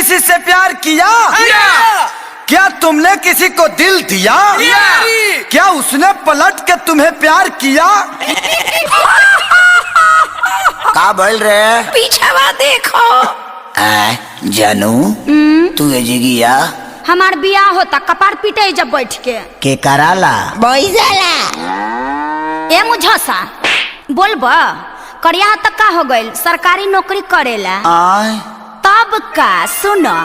किसी से प्यार किया? क्या तुमने किसी को दिल दिया? क्या उसने पलट के तुम्हें प्यार किया? का बोल रहे? पीछे देखो। जानू तू एजिगिया हमार बियाह होता कपार पीटे जब बैठ के कराला बैजाला ए मुझसा बोलबा करिया तक का हो गइल सरकारी नौकरी करेला आय तब का सुनो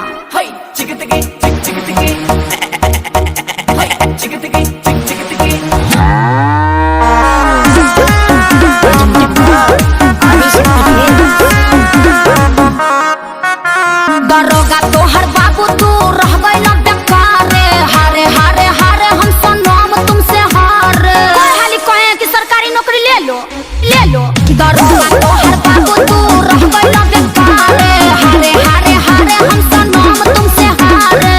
दरोगा तोहर बाबू तू रह गइल बेकार हारे हारे हारे हम सनम तुमसे हारे कोई हाली कहे कि सरकारी नौकरी ले लो दरोगा तोहर बाबू तू रह गइल बेकार हारे हारे हारे हम सनम तुमसे हारे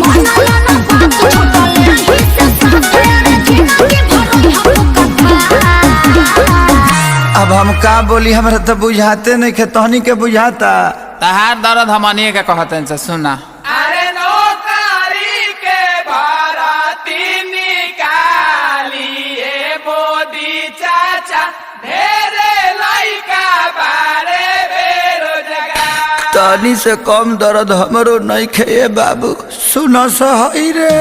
मनाया ना बात छोटल ही से साथे रे जिंदगी भर हम कथा। अब हम का बोली, हमरा तो बुझाते नहीं खे, तहनी के बुझाता। तहार दर्द हमनी के कहते से सुना। अरे नौकरी के भर्ती निकालिए मोदी चाचा ढेरे लइका बारे बेरोजगार। तहनी से कम दर्द हमरो नहीं खे बाबू, सुनो सही रे।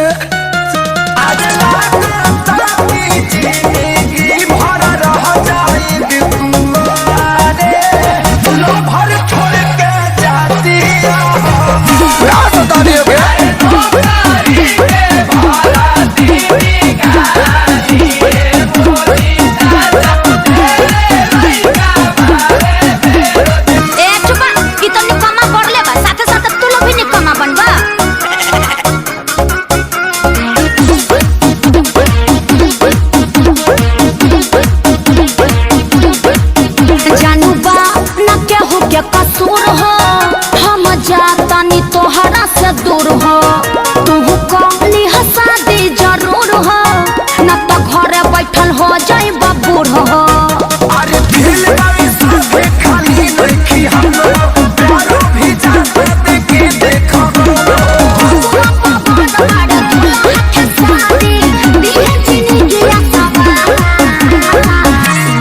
कसूर हो हम जातानी तोहरा से दूर हो तू कहली शादी जरूर हो न तो घरे बैठल हो जाई बबूर हो। अरे दिल वाली साथे खाली नहीं हम प्यारो भी जाते के देखो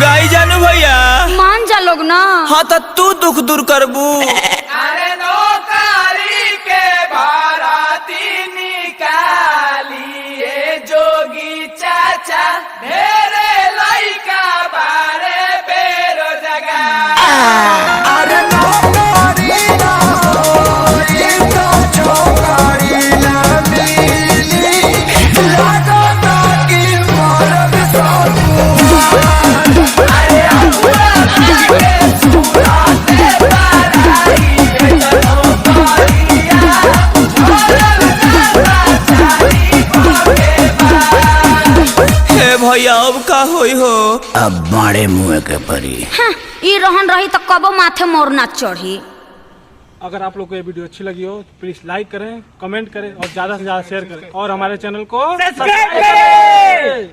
गाई जानू भैया मान जा लोग ना। हाँ तो तू दुख दूर करबू। अरे नौकरी के भर्ती निकालिए जोगी चाचा ढेरे लइका बारे बेरोजगार। अरे नौकरी ना होई तो चौकरी ना मिली, लागता कि मरद भैया अब का होई हो? अब मारे मुँह के परी ई रहन रही तो कबो माथे मोर ना चढ़ी। अगर आप लोग को ये वीडियो अच्छी लगी हो तो प्लीज लाइक करें, कमेंट करें और ज्यादा से ज्यादा शेयर करें और हमारे चैनल को सब्सक्राइब करें।